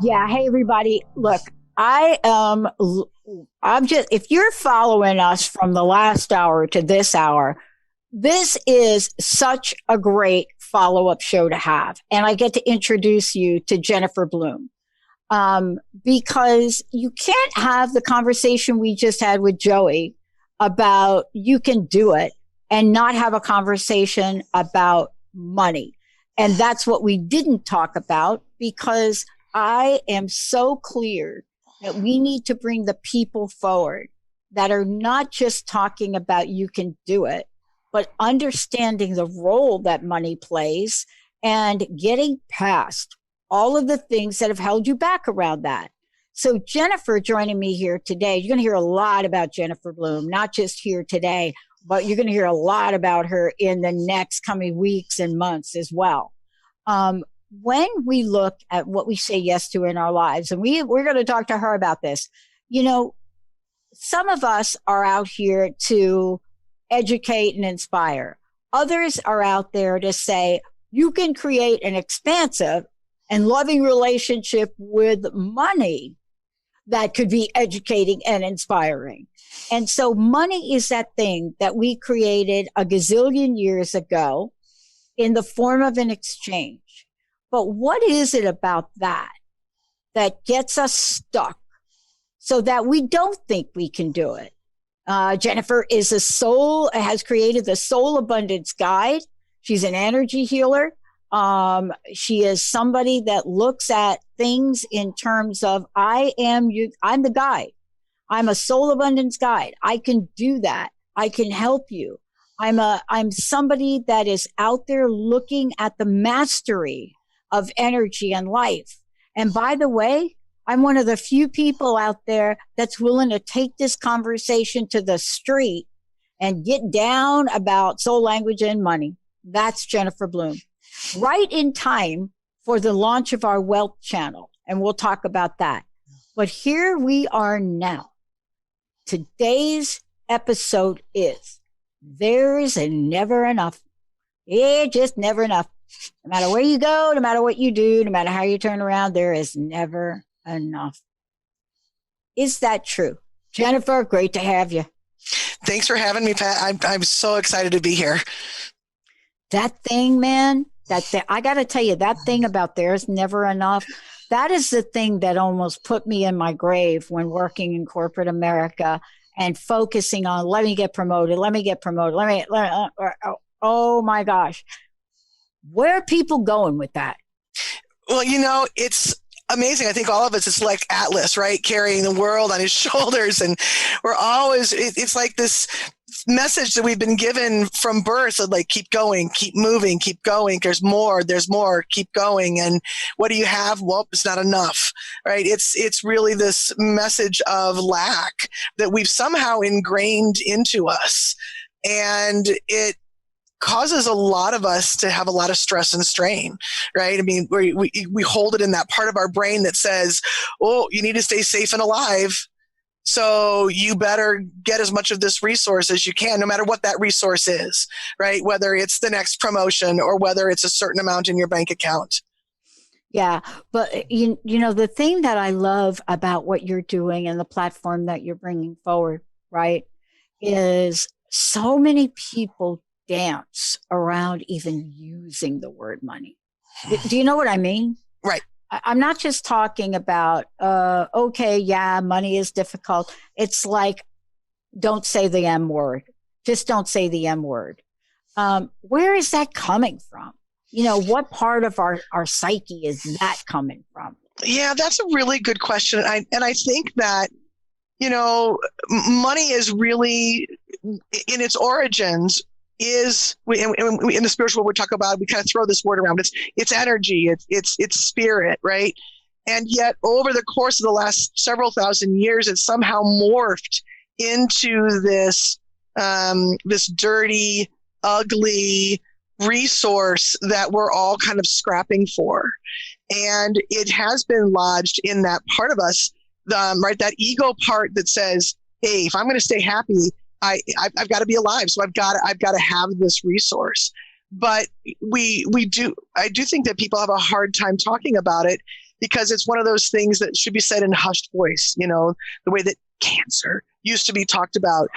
Yeah. Hey, everybody. Look, I'm just, if you're following us from the last hour to this hour, this is such a great follow up show to have. And I get to introduce you to Jennifer Bloome. Because you can't have the conversation we just had with Joey about you can do it and not have a conversation about money. And that's what we didn't talk about, because I am so clear that we need to bring the people forward that are not just talking about you can do it, but understanding the role that money plays and getting past all of the things that have held you back around that. So Jennifer joining me here today, you're going to hear a lot about Jennifer Bloome, not just here today, but you're going to hear a lot about her in the next coming weeks and months as well. When we look at what we say yes to in our lives, and we're going to talk to her about this, you know, some of us are out here to educate and inspire. Others are out there to say, you can create an expansive and loving relationship with money that could be educating and inspiring. And so money is that thing that we created a gazillion years ago in the form of an exchange. But what is it about that gets us stuck so that we don't think we can do it? Jennifer is has created the Soul Abundance Guide. She's an energy healer. She is somebody that looks at things in terms of, I'm the guide. I'm a soul abundance guide. I can do that. I can help you. I'm somebody that is out there looking at the mastery of energy and life. And by the way, I'm one of the few people out there that's willing to take this conversation to the street and get down about soul language and money. That's Jennifer Bloome. Right in time for the launch of our wealth channel. And we'll talk about that. But here we are now. Today's episode is, there is never enough. It's just never enough. No matter where you go, no matter what you do, no matter how you turn around, there is never enough. Is that true? Jennifer, great to have you. Thanks for having me, Pat. I'm so excited to be here. That thing, man, I got to tell you, that thing about there's never enough, that is the thing that almost put me in my grave when working in corporate America and focusing on, let me get promoted. Oh my gosh. Where are people going with that? Well, you know, it's amazing. I think all of us, it's like Atlas, right? Carrying the world on his shoulders. And we're always, it's like this message that we've been given from birth of like, keep going, keep moving, keep going. There's more, keep going. And what do you have? Well, it's not enough, right? It's really this message of lack that we've somehow ingrained into us. And it causes a lot of us to have a lot of stress and strain, right? I mean, we hold it in that part of our brain that says, oh, you need to stay safe and alive. So you better get as much of this resource as you can, no matter what that resource is, right? Whether it's the next promotion or whether it's a certain amount in your bank account. Yeah. But you know, the thing that I love about what you're doing and the platform that you're bringing forward, right, is so many people dance around even using the word money. Do you know what I mean? Right. I'm not just talking about, okay, yeah, money is difficult. It's like, don't say the M word. Just don't say the M word. Where is that coming from? You know, what part of our psyche is that coming from? Yeah, that's a really good question. And I think that, you know, money is really, in its origins, in the spiritual world we talk about, we kind of throw this word around. It's energy, it's spirit, right? And yet over the course of the last several thousand years, it's somehow morphed into this dirty, ugly resource that we're all kind of scrapping for. And it has been lodged in that part of us, right? That ego part that says, hey, if I'm going to stay happy, I've got to be alive. So I've got to have this resource. But I do think that people have a hard time talking about it because it's one of those things that should be said in hushed voice, the way that cancer used to be talked about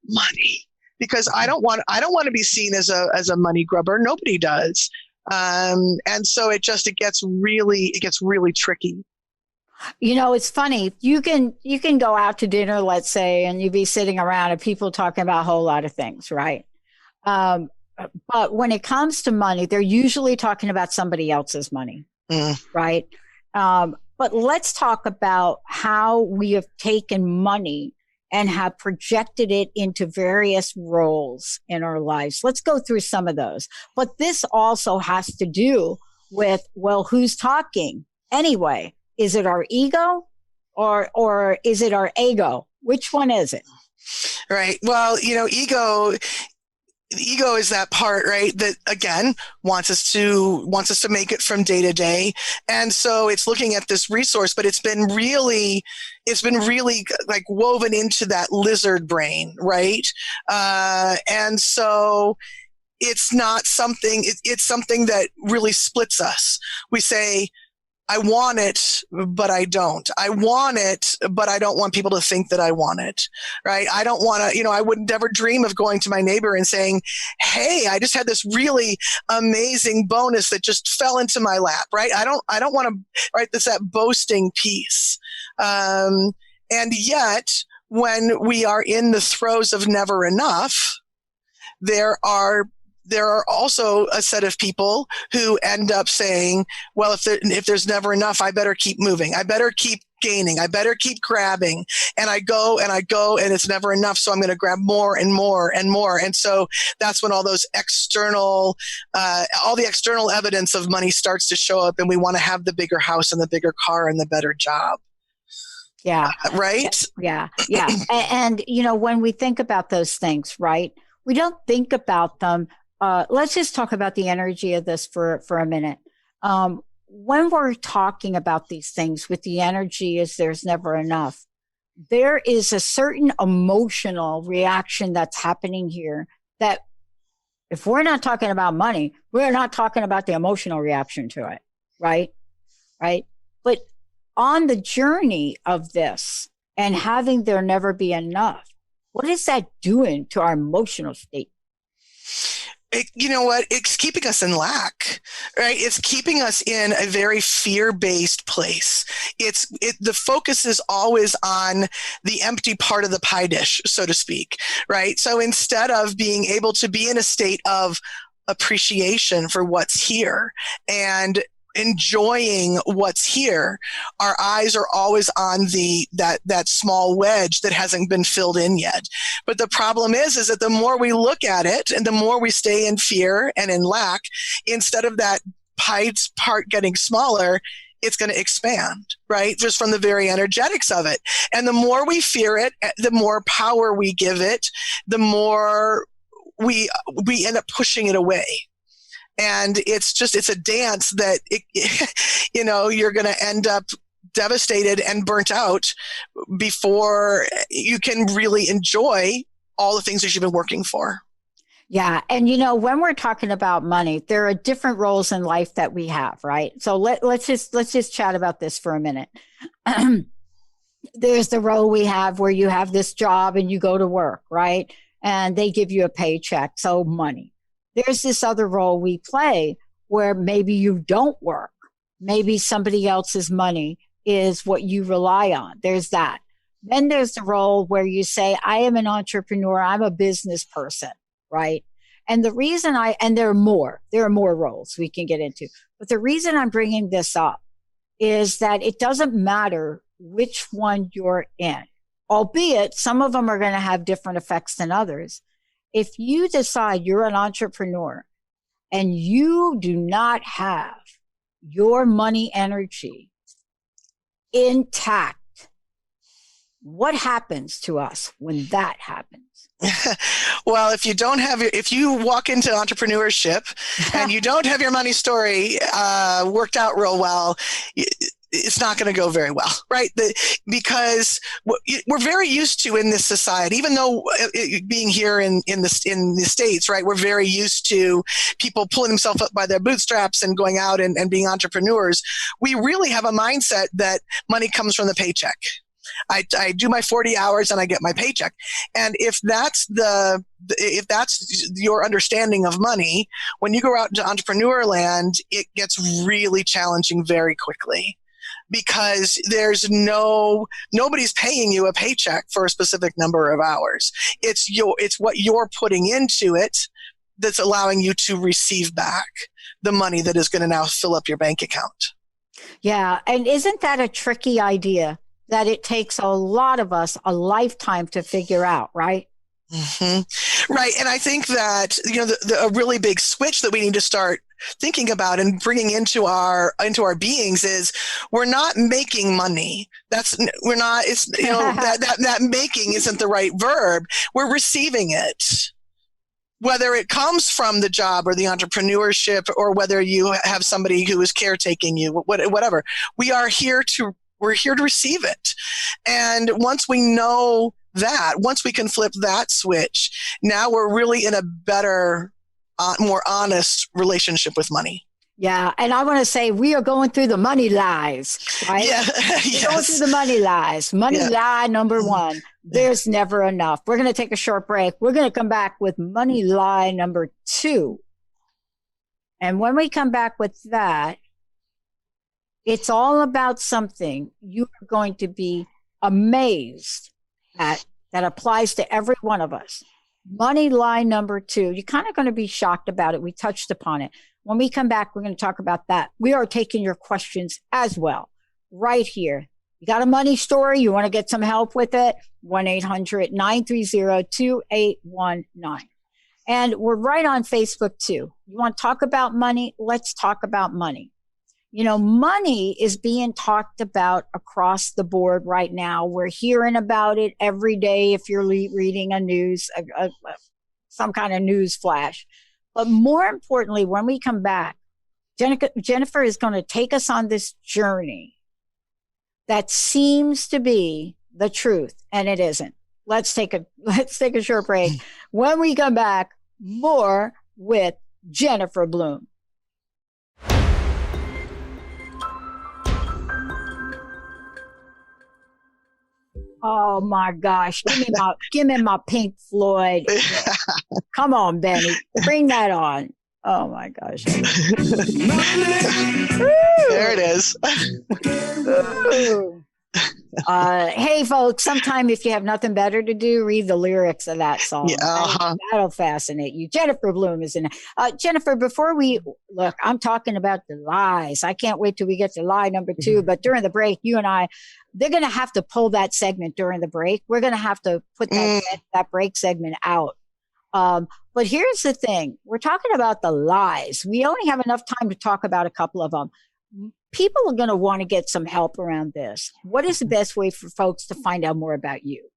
money, because I don't want to be seen as a money grubber. Nobody does. And so it gets really tricky. It's funny. You can go out to dinner, let's say, and you'd be sitting around and people talking about a whole lot of things, right? But when it comes to money, they're usually talking about somebody else's money, right? But let's talk about how we have taken money and have projected it into various roles in our lives. Let's go through some of those. But this also has to do with, well, who's talking anyway? Is it our ego or is it our ego? Which one is it? Right. Well, ego is that part, right, that again wants us to make it from day to day. And so it's looking at this resource, but it's been really like woven into that lizard brain, right? And so it's not something, it's something that really splits us. We say, I want it, but I don't. I want it, but I don't want people to think that I want it, right? I don't want to, I wouldn't ever dream of going to my neighbor and saying, hey, I just had this really amazing bonus that just fell into my lap, right? I don't want to, right? That's that boasting piece. And yet, when we are in the throes of never enough, there are also a set of people who end up saying, well, if there's never enough, I better keep moving. I better keep gaining. I better keep grabbing. And I go and it's never enough. So I'm going to grab more and more and more. And so that's when all the external evidence of money starts to show up, and we want to have the bigger house and the bigger car and the better job. Yeah. Right? Yeah. And when we think about those things, right, we don't think about them. Let's just talk about the energy of this for a minute. When we're talking about these things with the energy is there's never enough, there is a certain emotional reaction that's happening here that if we're not talking about money, we're not talking about the emotional reaction to it, right? Right. But on the journey of this and having there never be enough, what is that doing to our emotional state? You know what? It's keeping us in lack, right? It's keeping us in a very fear-based place. The focus is always on the empty part of the pie dish, so to speak, right? So instead of being able to be in a state of appreciation for what's here and enjoying what's here, our eyes are always on that small wedge that hasn't been filled in yet. But the problem is that the more we look at it and the more we stay in fear and in lack, instead of that pie part getting smaller, it's going to expand, right? Just from the very energetics of it. And the more we fear it, the more power we give it, the more we end up pushing it away. And it's a dance that, you're going to end up devastated and burnt out before you can really enjoy all the things that you've been working for. Yeah. And, when we're talking about money, there are different roles in life that we have, right? So let's just chat about this for a minute. There's the role we have where you have this job and you go to work, right? And they give you a paycheck. So money. There's this other role we play where maybe you don't work. Maybe somebody else's money is what you rely on. There's that. Then there's the role where you say, I am an entrepreneur. I'm a business person, right? And the reason and there are more roles we can get into. But the reason I'm bringing this up is that it doesn't matter which one you're in, albeit some of them are going to have different effects than others. If you decide you're an entrepreneur and you do not have your money energy intact, what happens to us when that happens? Well, if you walk into entrepreneurship and you don't have your money story worked out real well, it's not going to go very well, right? Because we're very used to in this society, even though being here in the States, right, we're very used to people pulling themselves up by their bootstraps and going out and being entrepreneurs. We really have a mindset that money comes from the paycheck. I do my 40 hours and I get my paycheck. And if that's your understanding of money, when you go out into entrepreneur land, it gets really challenging very quickly, because nobody's paying you a paycheck for a specific number of hours. It's what you're putting into it that's allowing you to receive back the money that is going to now fill up your bank account. Yeah. And isn't that a tricky idea that it takes a lot of us a lifetime to figure out, right? Mm-hmm. Right. And I think that, a really big switch that we need to start thinking about and bringing into our beings is we're not making money. That making isn't the right verb. We're receiving it. Whether it comes from the job or the entrepreneurship, or whether you have somebody who is caretaking you, whatever, we're here to receive it. And once we know that, once we can flip that switch, now we're really in a better, more honest relationship with money. Yeah. And I want to say we are going through the money lies, right? Yeah. We're going through the money lies. Lie number one, there's never enough. We're going to take a short break. We're going to come back with money lie number two. And when we come back with that, it's all about something you are going to be amazed at that applies to every one of us. Money lie number two. You're kind of going to be shocked about it. We touched upon it. When we come back, we're going to talk about that. We are taking your questions as well right here. You got a money story? You want to get some help with it? 1-800-930-2819. And we're right on Facebook too. You want to talk about money? Let's talk about money. Money is being talked about across the board right now. We're hearing about it every day if you're reading some kind of news flash. But more importantly, when we come back, Jennifer is going to take us on this journey that seems to be the truth, and it isn't. Let's take a short break. When we come back, more with Jennifer Bloome. Oh my gosh. Give me my Pink Floyd. Come on, Benny. Bring that on. Oh my gosh. There it is. Hey folks, sometime if you have nothing better to do, read the lyrics of that song. Yeah, that'll fascinate you. Jennifer Bloome is in it. Jennifer, before we look, I'm talking about the lies. I can't wait till we get to lie number two. But during the break, you and I, they're going to have to pull that segment during the break. We're going to have to put that break segment out. But here's the thing. We're talking about the lies. We only have enough time to talk about a couple of them. People are going to want to get some help around this. What is the best way for folks to find out more about you?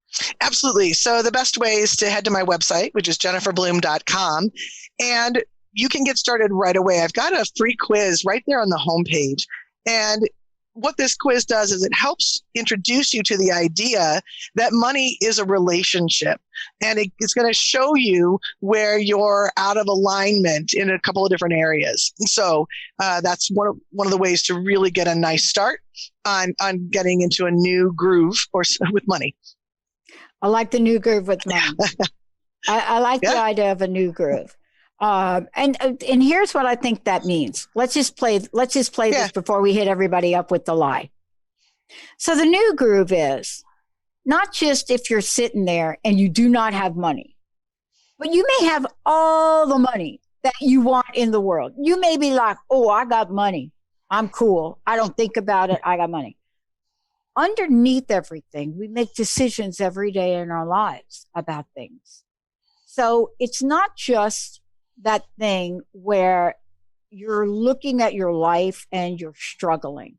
Absolutely. So the best way is to head to my website, which is jenniferbloome.com. And you can get started right away. I've got a free quiz right there on the homepage. And what this quiz does is it helps introduce you to the idea that money is a relationship, and it's going to show you where you're out of alignment in a couple of different areas. And so that's one of the ways to really get a nice start on getting into a new groove with money. I like the new groove with money. I like the idea of a new groove. And here's what I think that means. Let's just play this before we hit everybody up with the lie. So the new groove is not just if you're sitting there and you do not have money, but you may have all the money that you want in the world. You may be like, oh, I got money. I'm cool. I don't think about it. I got money. Underneath everything, we make decisions every day in our lives about things. So it's not just that thing where you're looking at your life and you're struggling,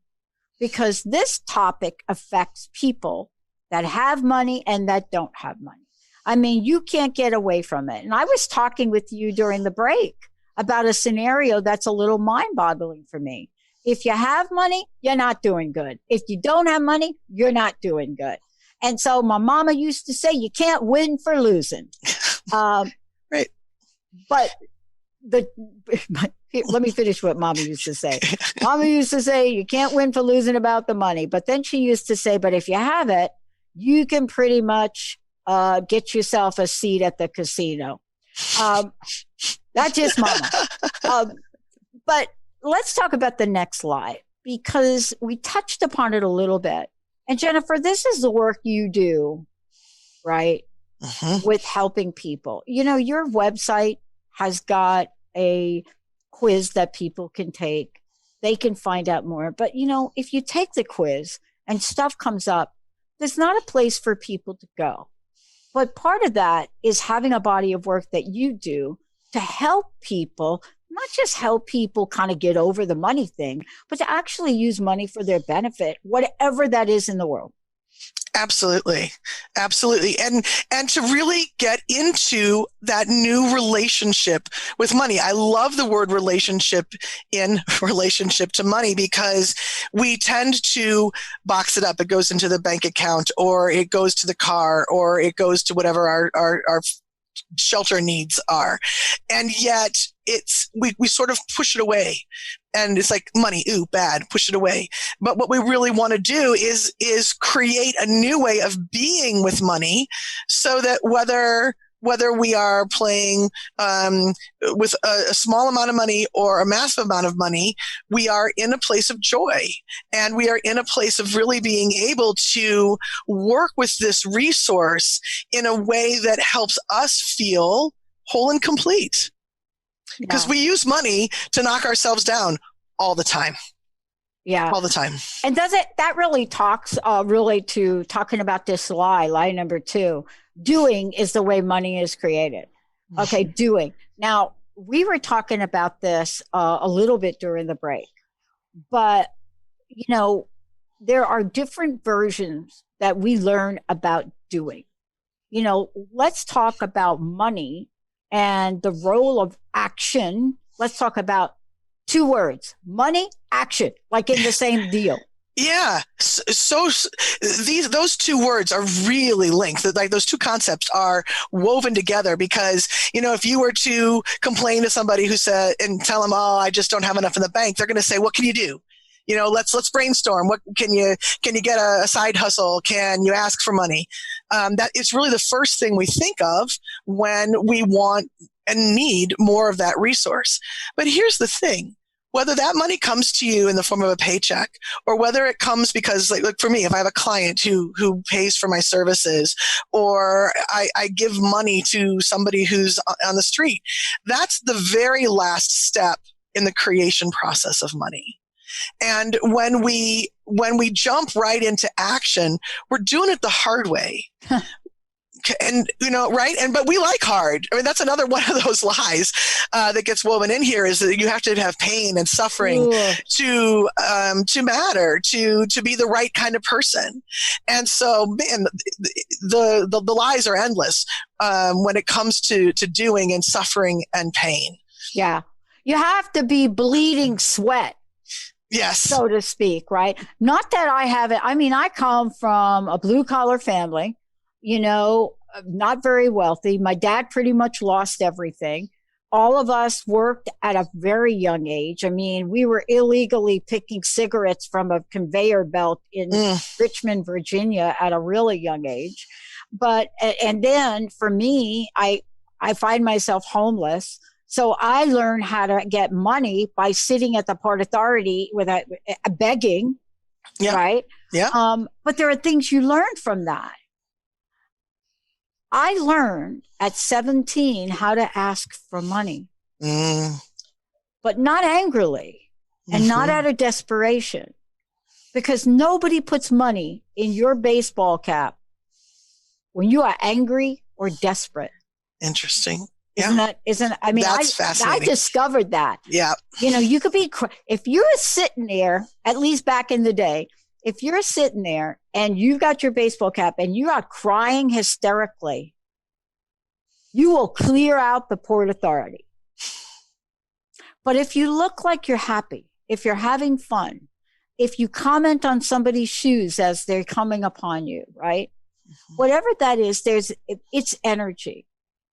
because this topic affects people that have money and that don't have money. I mean, you can't get away from it. And I was talking with you during the break about a scenario that's a little mind-boggling for me. If you have money, you're not doing good. If you don't have money, you're not doing good. And so my mama used to say, you can't win for losing. Right. But let me finish what mama used to say. Mama used to say, you can't win for losing about the money. But then she used to say, but if you have it, you can pretty much get yourself a seat at the casino. That's just mama. But let's talk about the next slide, because we touched upon it a little bit. And Jennifer, this is the work you do, right? With helping people. You know, your website has got a quiz that people can take. They can find out more. But, you know, if you take the quiz and stuff comes up, there's not a place for people to go. But part of that is having a body of work that you do to help people, not just help people kind of get over the money thing, but to actually use money for their benefit, whatever that is in the world. Absolutely. Absolutely. And to really get into that new relationship with money. I love the word relationship in relationship to money, because we tend to box it up. It goes into the bank account, or it goes to the car, or it goes to whatever our shelter needs are. And yet we sort of push it away, and it's like money, ooh, bad, push it away. But what we really want to do is create a new way of being with money, so that whether we are playing with a small amount of money or a massive amount of money, we are in a place of joy, and we are in a place of really being able to work with this resource in a way that helps us feel whole and complete. Because we use money to knock ourselves down all the time. Yeah. All the time. And that really talks really to talking about this lie number 2. Doing is the way money is created. Okay, doing. Now, we were talking about this a little bit during the break, but, you know, there are different versions that we learn about doing. You know, let's talk about money and the role of action. Let's talk about 2 words, money, action, like in the same deal. Yeah. So those 2 words are really linked. Like those 2 concepts are woven together, because, you know, if you were to complain to somebody who said and tell them, oh, I just don't have enough in the bank, they're going to say, what can you do? You know, let's brainstorm. What can you get a side hustle? Can you ask for money? That is really the first thing we think of when we want and need more of that resource. But here's the thing. Whether that money comes to you in the form of a paycheck, or whether it comes because, like for me, if I have a client who pays for my services, or I give money to somebody who's on the street, that's the very last step in the creation process of money. And when we jump right into action, we're doing it the hard way. And, you know, right. But we like hard. I mean, that's another one of those lies that gets woven in here, is that you have to have pain and suffering to matter, to be the right kind of person. And so, man, the lies are endless when it comes to doing and suffering and pain. Yeah. You have to be bleeding sweat. Yes. So to speak, right? Not that I haven't. I mean, I come from a blue collar family. You know, not very wealthy. My dad pretty much lost everything. All of us worked at a very young age. I mean, we were illegally picking cigarettes from a conveyor belt in Richmond, Virginia at a really young age. But, and then for me, I find myself homeless. So I learned how to get money by sitting at the Port Authority with a begging, right? Yeah. But there are things you learn from that. I learned at 17 how to ask for money, but not angrily and not out of desperation, because nobody puts money in your baseball cap when you are angry or desperate. Interesting. Yeah. I mean, that's fascinating. I discovered that. Yeah. You know, you could be, if you're sitting there, at least back in the day, if you're sitting there and you've got your baseball cap and you are crying hysterically, you will clear out the Port Authority. But if you look like you're happy, if you're having fun, if you comment on somebody's shoes as they're coming upon you, right? Whatever that is, it's energy.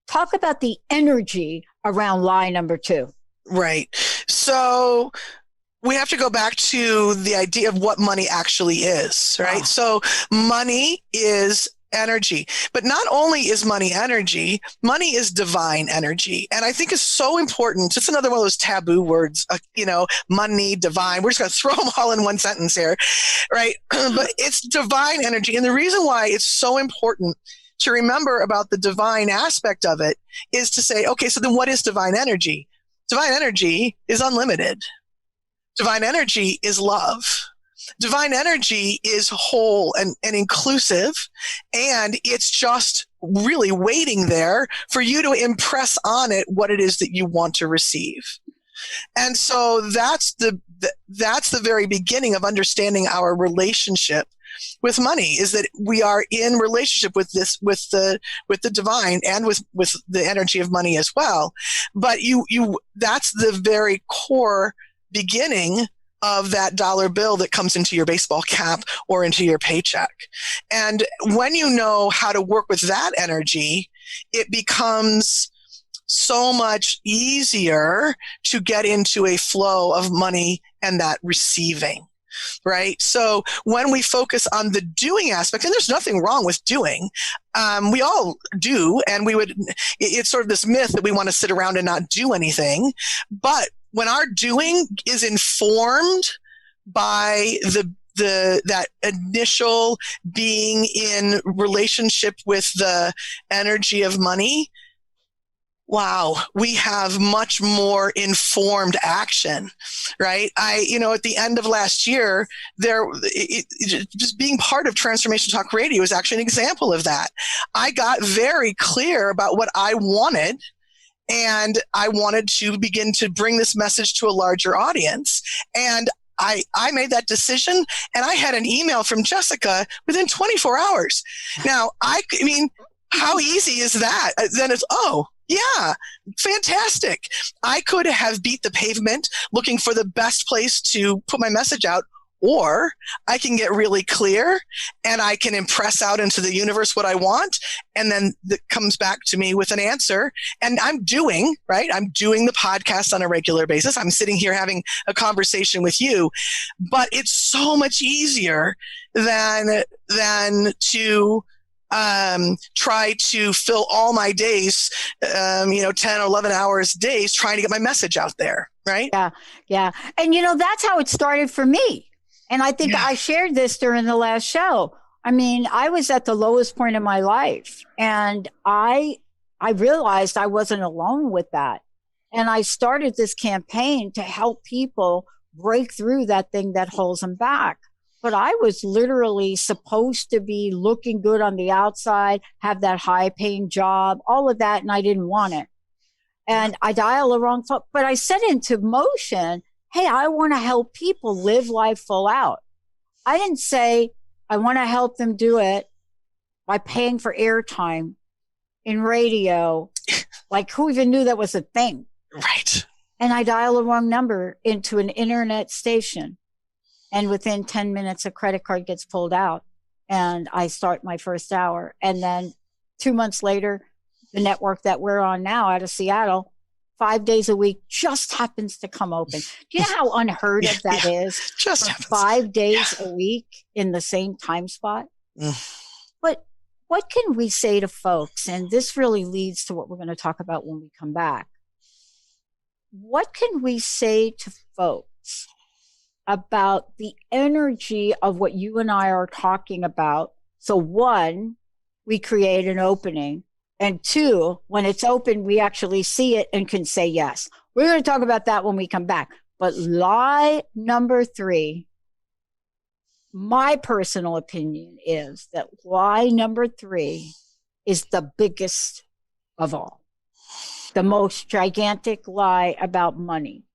Talk about the energy around lie number 2. Right. So we have to go back to the idea of what money actually is, right? So money is energy, but not only is money energy, money is divine energy. And I think it's so important. It's another one of those taboo words, money, divine. We're just going to throw them all in one sentence here, right? But it's divine energy. And the reason why it's so important to remember about the divine aspect of it is to say, okay, so then what is divine energy? Divine energy is unlimited. Divine energy is love. Divine energy is whole and inclusive, and it's just really waiting there for you to impress on it what it is that you want to receive. And so that's the very beginning of understanding our relationship with money, is that we are in relationship with the divine and with the energy of money as well. But that's the very core beginning of that dollar bill that comes into your baseball cap or into your paycheck. And when you know how to work with that energy, it becomes so much easier to get into a flow of money and that receiving. Right. So when we focus on the doing aspect, and there's nothing wrong with doing, we all do. And it's sort of this myth that we want to sit around and not do anything. But when our doing is informed by that initial being in relationship with the energy of money, wow, we have much more informed action, right? At the end of last year, just being part of Transformation Talk Radio is actually an example of that. I got very clear about what I wanted, and I wanted to begin to bring this message to a larger audience. And I made that decision, and I had an email from Jessica within 24 hours. Now, how easy is that? Then it's, yeah, fantastic. I could have beat the pavement looking for the best place to put my message out, or I can get really clear and I can impress out into the universe what I want. And then it comes back to me with an answer. And I'm doing the podcast on a regular basis. I'm sitting here having a conversation with you, but it's so much easier than to try to fill all my days, 10, 11 hours days trying to get my message out there. Right. Yeah. Yeah. And, that's how it started for me. And I think I shared this during the last show. I was at the lowest point in my life, and I realized I wasn't alone with that. And I started this campaign to help people break through that thing that holds them back. But I was literally supposed to be looking good on the outside, have that high paying job, all of that. And I didn't want it. And I dialed the wrong phone, but I set into motion, hey, I want to help people live life full out. I didn't say I want to help them do it by paying for airtime in radio. Like, who even knew that was a thing? Right. And I dialed the wrong number into an internet station. And within 10 minutes, a credit card gets pulled out, and I start my first hour. And then 2 months later, the network that we're on now out of Seattle, 5 days a week, just happens to come open. Do you know how unheard of that is? Just 5 days a week in the same time spot. But what can we say to folks? And this really leads to what we're going to talk about when we come back. What can we say to folks about the energy of what you and I are talking about? So 1, we create an opening. And 2, when it's open, we actually see it and can say yes. We're going to talk about that when we come back. But lie number 3, my personal opinion is that lie number 3 is the biggest of all. The most gigantic lie about money.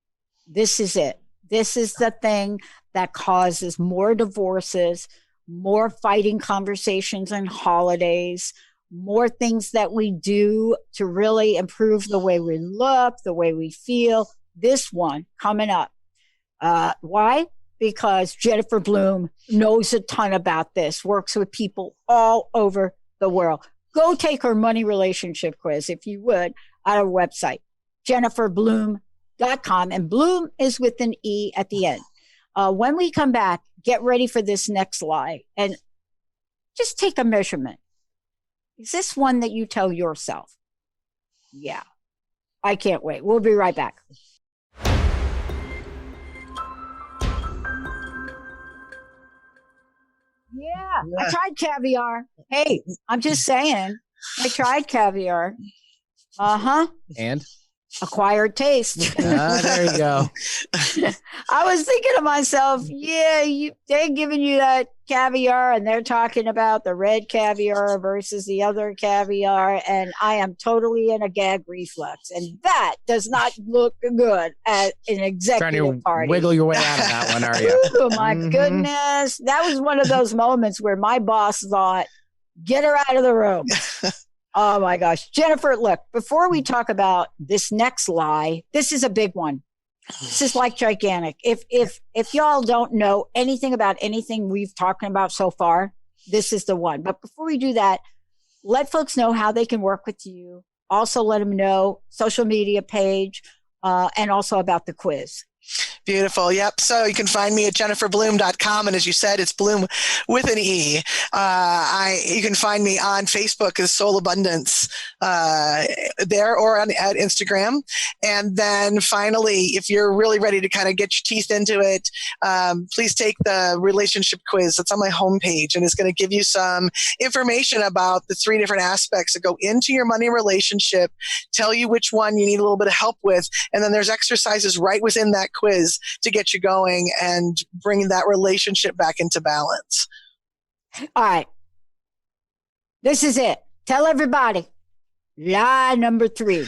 This is it. This is the thing that causes more divorces, more fighting conversations and holidays, more things that we do to really improve the way we look, the way we feel. This one coming up. Why? Because Jennifer Bloome knows a ton about this, works with people all over the world. Go take her money relationship quiz, if you would, at our website, jenniferbloome.com. And Bloom is with an E at the end. When we come back, get ready for this next lie and just take a measurement. Is this one that you tell yourself? Yeah. I can't wait. We'll be right back. Yeah, I tried caviar. Hey, I'm just saying, I tried caviar. And? Acquired taste. There you go. I was thinking to myself, they're giving you that caviar and they're talking about the red caviar versus the other caviar. And I am totally in a gag reflex. And that does not look good at an executive Trying to party. wiggle your way out of that one, are you? Oh, my goodness. That was one of those moments where my boss thought, get her out of the room. Oh my gosh. Jennifer, look, before we talk about this next lie, this is a big one. This is like gigantic. If y'all don't know anything about anything we've talked about so far, this is the one. But before we do that, let folks know how they can work with you. Also let them know social media page, and also about the quiz. Beautiful. Yep. So you can find me at jenniferbloome.com. And as you said, it's Bloom with an E. You can find me on Facebook as Soul Abundance there or at Instagram. And then finally, if you're really ready to kind of get your teeth into it, please take the relationship quiz that's on my homepage. And it's going to give you some information about the 3 different aspects that go into your money relationship, tell you which one you need a little bit of help with. And then there's exercises right within that quiz to get you going and bring that relationship back into balance. All right. This is it. Tell everybody. Lie number 3.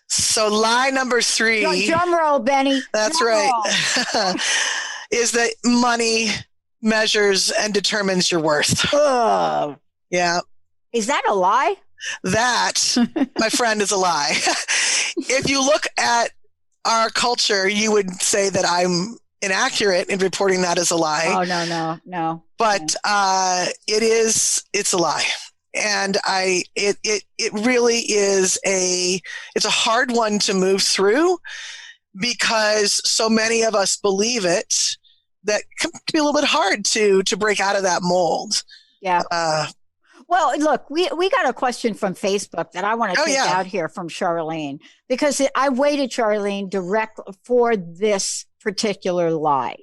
So lie number 3. Drum roll, Benny. That's drum right. Is that money measures and determines your worth. Ugh. Yeah. Is that a lie? That, my friend, is a lie. If you look at our culture, you would say that I'm inaccurate in reporting that as a lie. Oh, no. But it's a lie. And it really is it's a hard one to move through because so many of us believe it that can be a little bit hard to break out of that mold. Yeah. Well, look, we got a question from Facebook that I want to take out here from Charlene, because I waited, Charlene, direct for this particular lie,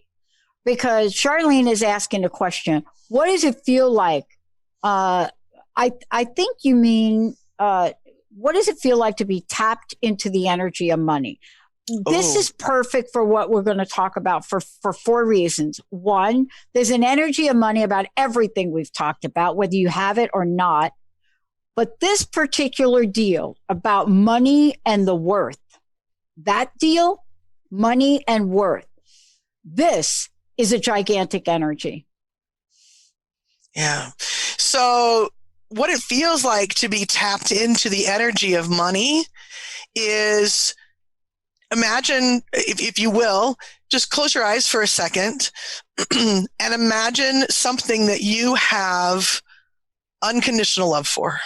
because Charlene is asking a question. What does it feel like? I think you mean, what does it feel like to be tapped into the energy of money? This is perfect for what we're going to talk about for 4 reasons. 1, there's an energy of money about everything we've talked about, whether you have it or not. But this particular deal about money and the worth, that deal, money and worth, this is a gigantic energy. Yeah. So what it feels like to be tapped into the energy of money is, imagine, if you will, just close your eyes for a second and imagine something that you have unconditional love for.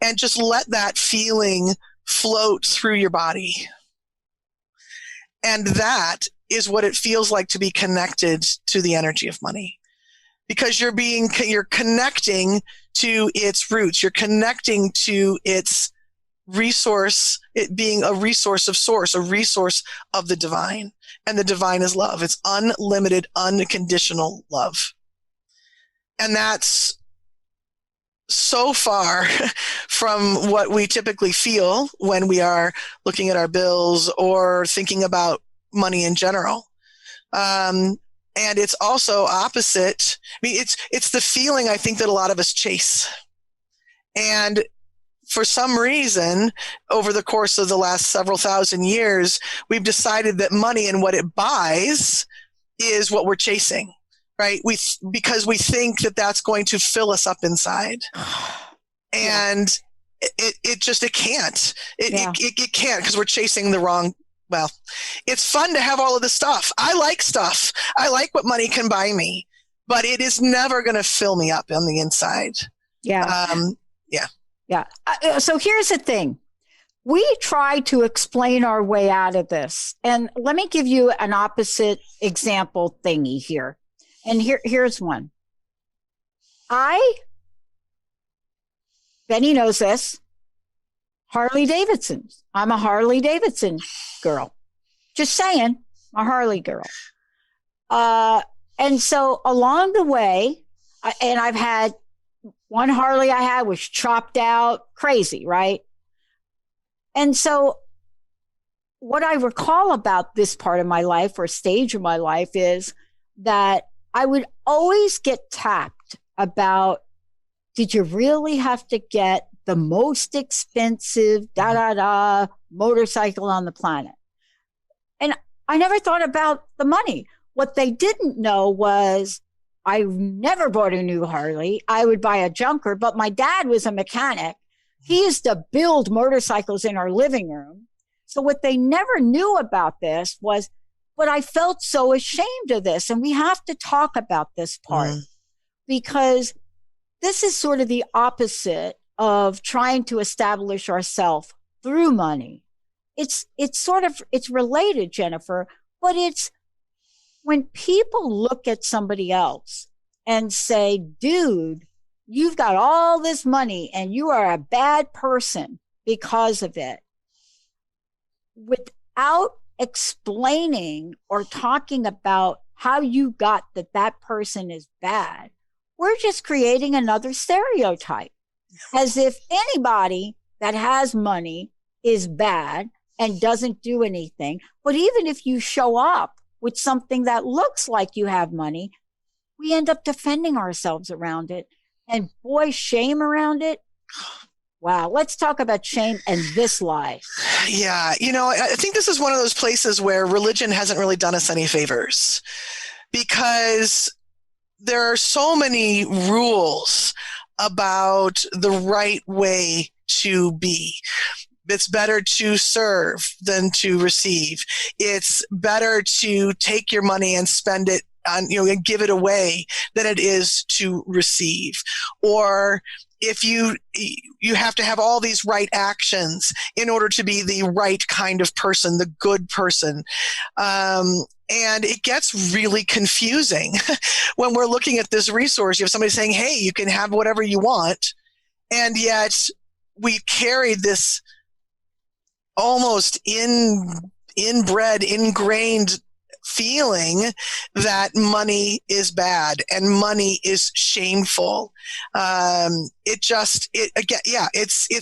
And just let that feeling float through your body. And that is what it feels like to be connected to the energy of money. Because you're connecting to its roots. You're connecting to its resource, it being a resource of source, a resource of the divine. And the divine is love. It's unlimited, unconditional love. And that's so far from what we typically feel when we are looking at our bills or thinking about money in general. And it's also opposite. I mean, it's the feeling I think that a lot of us chase. And for some reason, over the course of the last several thousand years, we've decided that money and what it buys is what we're chasing, right? Because we think that that's going to fill us up inside. And it can't. It can't, because we're chasing the wrong well, it's fun to have all of this stuff. I like stuff. I like what money can buy me, but it is never going to fill me up on the inside. Yeah. Yeah. Yeah. So here's the thing. We try to explain our way out of this. And let me give you an opposite example thingy here. And here's one. Benny knows this, Harley Davidson. I'm a Harley Davidson girl. Just saying, a Harley girl. And so along the way, and I've had one Harley I had was chopped out, crazy, right? And so what I recall about this part of my life or stage of my life is that I would always get tapped about, did you really have to get the most expensive motorcycle on the planet? And I never thought about the money. What they didn't know was I never bought a new Harley. I would buy a junker, but my dad was a mechanic. He used to build motorcycles in our living room. So what they never knew about this was, but I felt so ashamed of this. And we have to talk about this part because this is sort of the opposite of trying to establish ourselves through money. It's related, Jennifer, but it's when people look at somebody else and say, dude, you've got all this money and you are a bad person because of it, without explaining or talking about how you got that person is bad, we're just creating another stereotype, as if anybody that has money is bad and doesn't do anything. But even if you show up with something that looks like you have money, we end up defending ourselves around it. And boy, shame around it. Wow. Let's talk about shame and this lie. Yeah. I think this is one of those places where religion hasn't really done us any favors, because there are so many rules about the right way to be. It's better to serve than to receive. It's better to take your money and spend it on, and give it away than it is to receive. Or if you have to have all these right actions in order to be the right kind of person, the good person. And it gets really confusing when we're looking at this resource. You have somebody saying, hey, you can have whatever you want. And yet we carry this almost inbred, ingrained feeling that money is bad and money is shameful. It's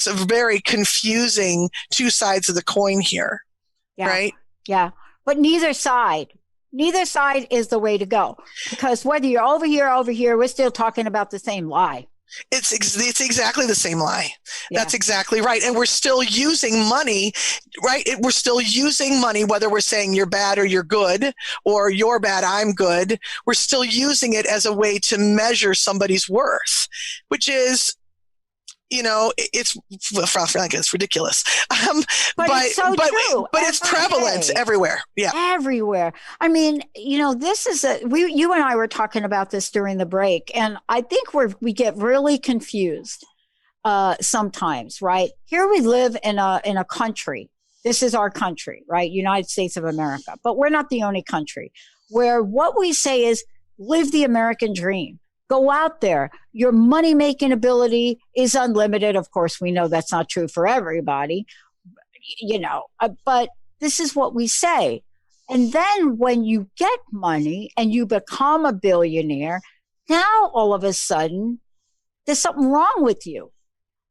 a very confusing two sides of the coin here. Yeah. Right? Yeah. But neither side is the way to go, because whether you're over here, we're still talking about the same lie. It's exactly the same lie. Yeah. That's exactly right. And we're still using money, right? We're still using money, whether we're saying you're bad or you're good, or you're bad, I'm good. We're still using it as a way to measure somebody's worth, which is, it's ridiculous. But it's so true. But it's prevalent everywhere. Yeah. Everywhere. I mean, this is you and I were talking about this during the break, and I think we get really confused sometimes, right? Here we live in a country. This is our country, right? United States of America. But we're not the only country where what we say is live the American dream. Go out there. Your money-making ability is unlimited. Of course, we know that's not true for everybody, but this is what we say. And then when you get money and you become a billionaire, now all of a sudden, there's something wrong with you.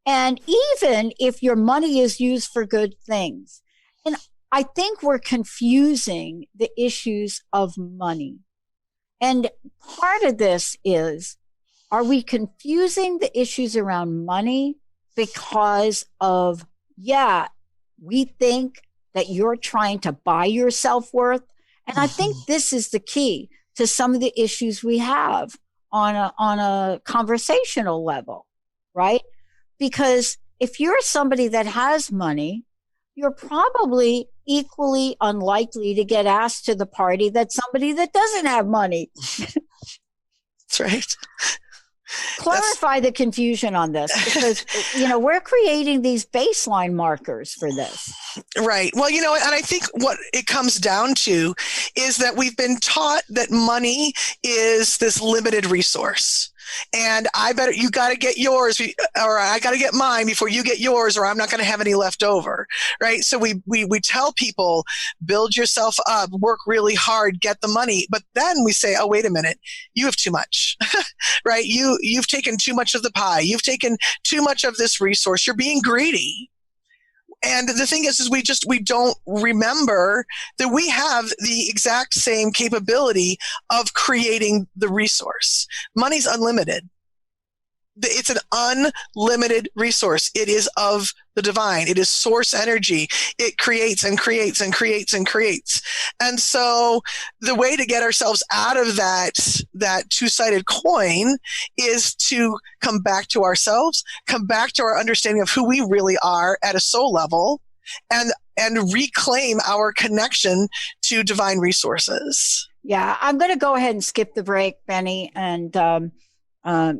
And even if your money is used for good things, and I think we're confusing the issues of money. And part of this is, are we confusing the issues around money because of, we think that you're trying to buy your self-worth? And I think this is the key to some of the issues we have on a conversational level, right? Because if you're somebody that has money, you're probably equally unlikely to get asked to the party that somebody that doesn't have money. That's right. Clarify the confusion on this, because we're creating these baseline markers for this. Right. Well, and I think what it comes down to is that we've been taught that money is this limited resource. And you got to get yours, or I got to get mine before you get yours, or I'm not going to have any left over. Right. So we tell people, build yourself up, work really hard, get the money. But then we say, oh, wait a minute, you have too much. Right. You've taken too much of the pie. You've taken too much of this resource. You're being greedy. And the thing is we don't remember that we have the exact same capability of creating the resource. Money's unlimited. It's an unlimited resource. It is of the divine. It is source energy. It creates and creates and creates and creates. And so the way to get ourselves out of that two-sided coin is to come back to ourselves, come back to our understanding of who we really are at a soul level, and reclaim our connection to divine resources. Yeah, I'm going to go ahead and skip the break, Benny and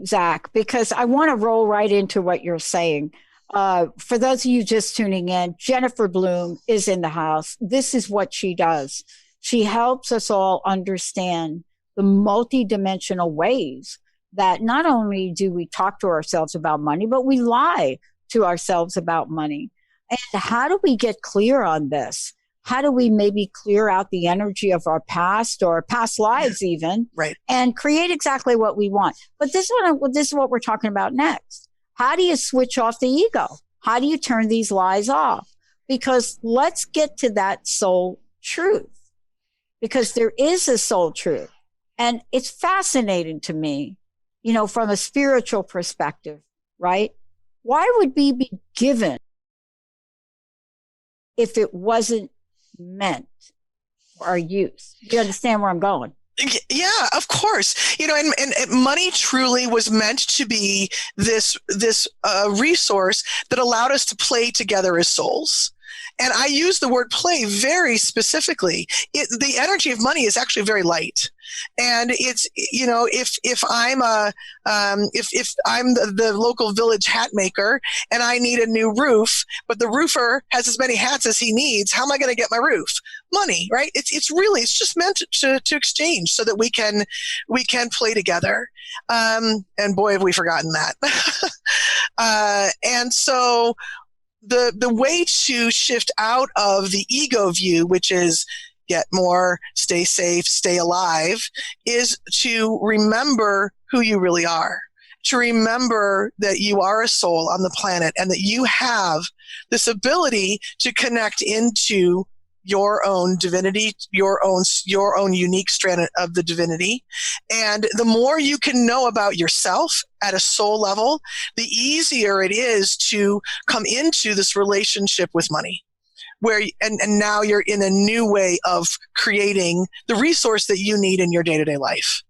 Zach, because I want to roll right into what you're saying. For those of you just tuning in, Jennifer Bloome is in the house. This is what she does. She helps us all understand the multidimensional ways that not only do we talk to ourselves about money, but we lie to ourselves about money. And how do we get clear on this? How do we maybe clear out the energy of our past or past lives even, right, and create exactly what we want? But this is what we're talking about next. How do you switch off the ego? How do you turn these lies off? Because let's get to that soul truth, because there is a soul truth. And it's fascinating to me, from a spiritual perspective, right? Why would we be given if it wasn't meant for our use? You understand where I'm going? Yeah, of course. And money truly was meant to be this resource that allowed us to play together as souls. And I use the word play very specifically. The energy of money is actually very light. And it's, if I'm if I'm the local village hat maker and I need a new roof, but the roofer has as many hats as he needs, how am I going to get my roof? Money, right? It's just meant to exchange so that we can play together. And boy, have we forgotten that. And so the way to shift out of the ego view, which is get more, stay safe, stay alive, is to remember who you really are. To remember that you are a soul on the planet and that you have this ability to connect into your own divinity, your own unique strand of the divinity. And the more you can know about yourself at a soul level, the easier it is to come into this relationship with money, where and now you're in a new way of creating the resource that you need in your day-to-day life.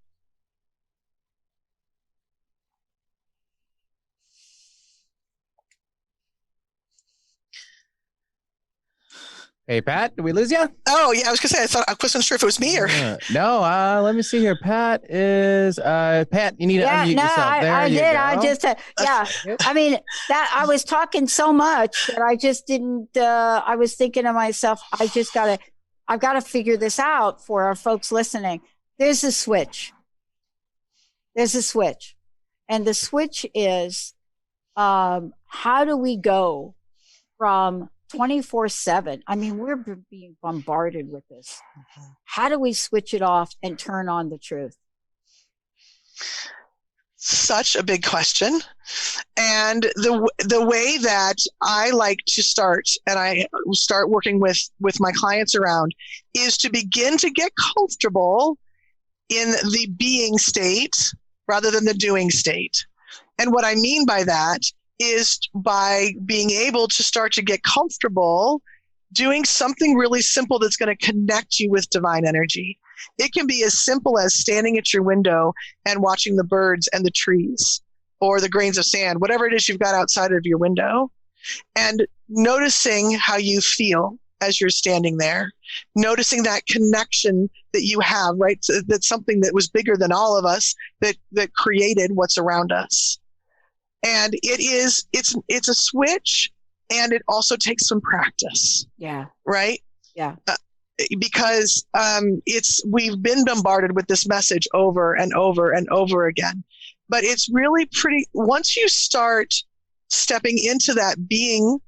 Hey, Pat, did we lose you? Oh, yeah, I was going to say, I wasn't sure if it was me or... No, let me see here. Pat is... Pat, you need to unmute yourself. There I you did. go. I just... yeah. I mean, that I was talking so much that I just didn't... I was thinking to myself, I've got to figure this out for our folks listening. There's a switch. And the switch is, how do we go from 24/7? I mean, we're being bombarded with this. How do we switch it off and turn on the truth? Such a big question. And the way that I like to start, and I start working with my clients around, is to begin to get comfortable in the being state rather than the doing state. And what I mean by that is by being able to start to get comfortable doing something really simple that's going to connect you with divine energy. It can be as simple as standing at your window and watching the birds and the trees or the grains of sand, whatever it is you've got outside of your window. and noticing how you feel as you're standing there, noticing that connection that you have, right? So that's something that was bigger than all of us that created what's around us. And it's a switch, and it also takes some practice. Yeah. Right? Yeah. Because we've been bombarded with this message over and over and over again. But it's really once you start stepping into that being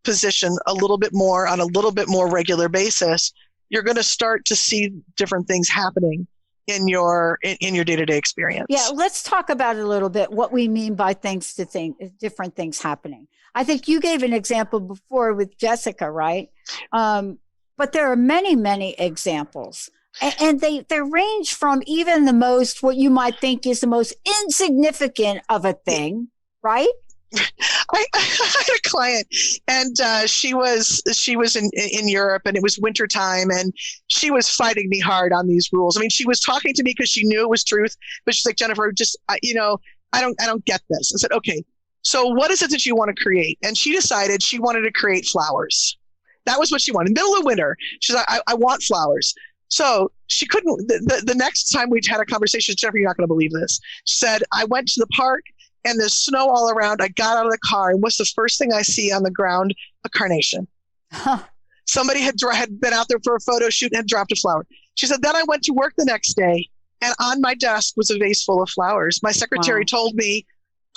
position a little bit more on a little bit more regular basis, you're going to start to see different things happening in your day-to-day experience. Yeah, let's talk about it a little bit, what we mean by different things happening. I think you gave an example before with Jessica, right? But there are many, many examples. And they range from even the most, what you might think is the most insignificant of a thing, right? I had a client, and she was in Europe, and it was wintertime, and she was fighting me hard on these rules. I mean, she was talking to me because she knew it was truth, but she's like, Jennifer, just I don't get this. I said, okay, so what is it that you want to create? And she decided she wanted to create flowers. That was what she wanted. Middle of winter, she's like, I want flowers. So she couldn't. The next time we had a conversation, Jennifer, you're not going to believe this. She said, I went to the park, and there's snow all around. I got out of the car, and what's the first thing I see on the ground? A carnation. Huh. Somebody had been out there for a photo shoot and had dropped a flower. She said, then I went to work the next day, and on my desk was a vase full of flowers. My secretary told me,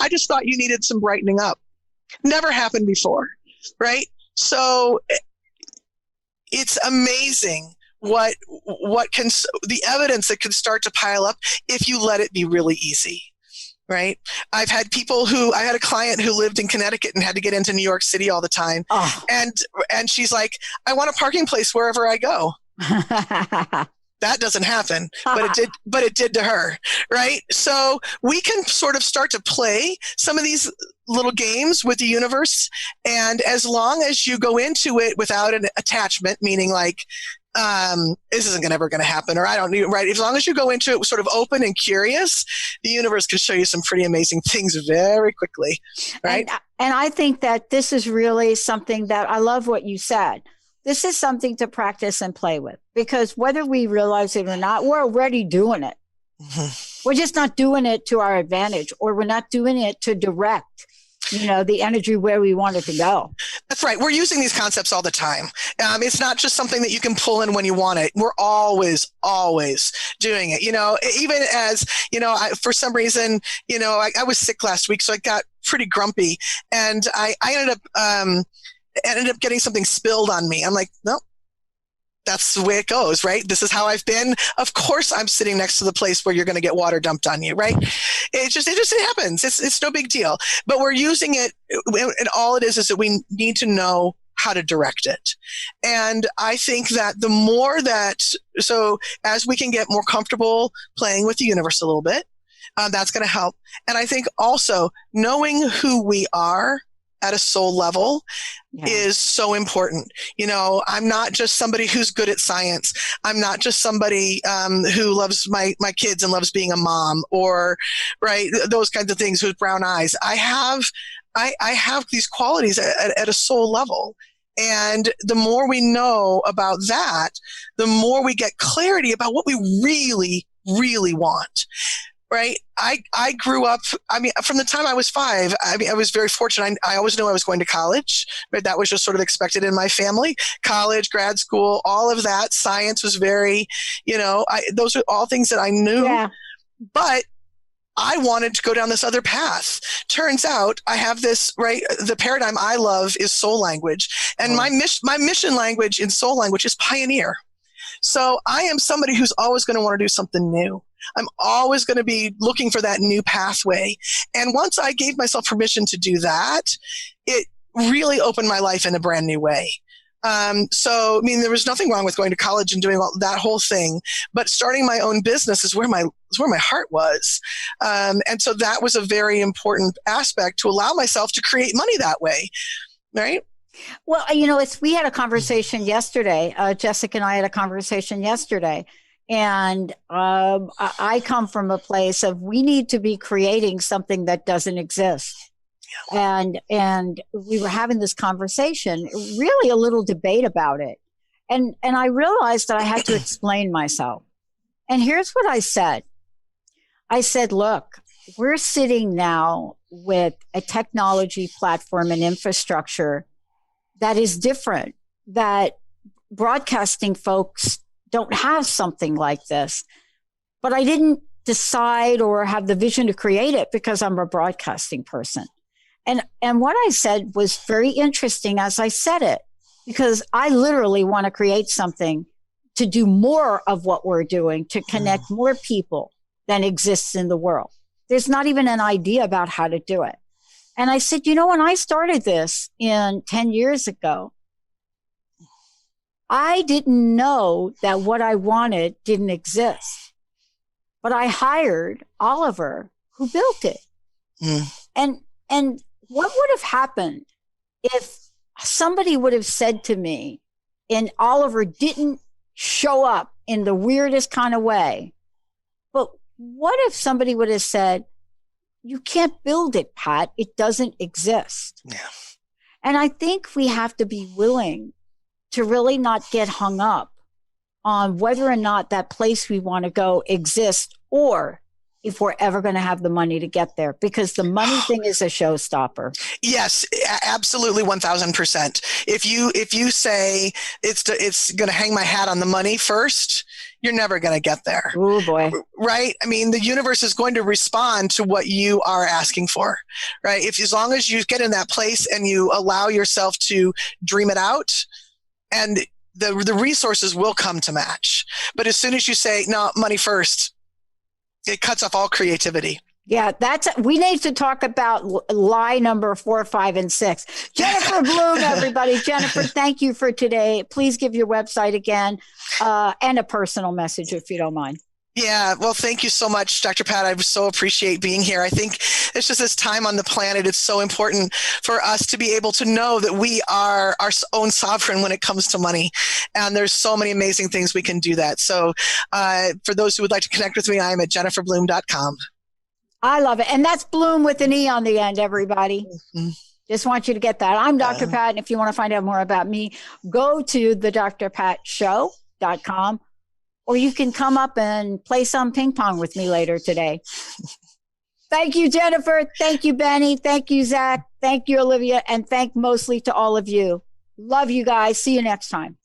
I just thought you needed some brightening up. Never happened before, right? So it's amazing what the evidence that can start to pile up if you let it be really easy. Right. I had a client who lived in Connecticut and had to get into New York City all the time. Oh. And she's like, I want a parking place wherever I go. That doesn't happen, but it did to her. Right. So we can sort of start to play some of these little games with the universe. And as long as you go into it without an attachment, meaning like, this isn't ever going to happen, or I don't need it, right? As long as you go into it sort of open and curious, the universe can show you some pretty amazing things very quickly, right? And I think that this is really something that I love what you said. This is something to practice and play with, because whether we realize it or not, we're already doing it. Mm-hmm. We're just not doing it to our advantage, or we're not doing it to direct the energy where we want it to go. That's right. We're using these concepts all the time. It's not just something that you can pull in when you want it. We're always doing it. Even as, for some reason, I was sick last week, so I got pretty grumpy, and I ended up getting something spilled on me. I'm like, no. That's the way it goes, right? This is how I've been. Of course, I'm sitting next to the place where you're going to get water dumped on you, right? It just happens. It's no big deal. But we're using it, and all it is that we need to know how to direct it. And I think that so as we can get more comfortable playing with the universe a little bit, that's going to help. And I think also knowing who we are at a soul level is so important. I'm not just somebody who's good at science. I'm not just somebody who loves my kids and loves being a mom, or right, those kinds of things with brown eyes. I have these qualities at a soul level. And the more we know about that, the more we get clarity about what we really, really want. Right. I grew up, from the time I was 5, I was very fortunate. I always knew I was going to college, but that was just sort of expected in my family. College, grad school, all of that. Science was very, those are all things that I knew. Yeah. But I wanted to go down this other path. Turns out I have this, right? The paradigm I love is soul language. And my mission language in soul language is pioneer. So I am somebody who's always going to want to do something new. I'm always going to be looking for that new pathway. And once I gave myself permission to do that, it really opened my life in a brand new way. There was nothing wrong with going to college and doing that whole thing, but starting my own business is where my heart was. And so that was a very important aspect to allow myself to create money that way. Right. Well, we had a conversation yesterday. Jessica and I had a conversation yesterday. And I come from a place of we need to be creating something that doesn't exist. And we were having this conversation, really a little debate about it. And I realized that I had to explain myself. And here's what I said. I said, look, we're sitting now with a technology platform and infrastructure that is different, that broadcasting folks don't have something like this. But I didn't decide or have the vision to create it because I'm a broadcasting person. And what I said was very interesting as I said it, because I literally want to create something to do more of what we're doing, to connect more people than exists in the world. There's not even an idea about how to do it. And I said, when I started this 10 years ago, I didn't know that what I wanted didn't exist. But I hired Oliver, who built it. And what would have happened if somebody would have said to me, and Oliver didn't show up in the weirdest kind of way, but what if somebody would have said, you can't build it, Pat, it doesn't exist. Yeah. And I think we have to be willing to really not get hung up on whether or not that place we want to go exists, or if we're ever going to have the money to get there, because the money thing is a showstopper. Yes, absolutely. 1000%. If you say it's going to hang my hat on the money first, you're never going to get there. Oh boy. Right. I mean, the universe is going to respond to what you are asking for, right? As long as you get in that place and you allow yourself to dream it out, and the resources will come to match. But as soon as you say, no, money first, it cuts off all creativity. Yeah, we need to talk about lie number 4, 5, and 6. Jennifer Bloome, everybody. Jennifer, thank you for today. Please give your website again, and a personal message if you don't mind. Yeah, well, thank you so much, Dr. Pat. I so appreciate being here. I think it's just this time on the planet. It's so important for us to be able to know that we are our own sovereign when it comes to money. And there's so many amazing things we can do that. So for those who would like to connect with me, I'm at jenniferbloome.com. I love it. And that's Bloom with an E on the end, everybody. Mm-hmm. Just want you to get that. I'm Dr. Pat. And if you want to find out more about me, go to thedrpatshow.com. Or you can come up and play some ping pong with me later today. Thank you, Jennifer. Thank you, Benny. Thank you, Zach. Thank you, Olivia. And thank mostly to all of you. Love you guys. See you next time.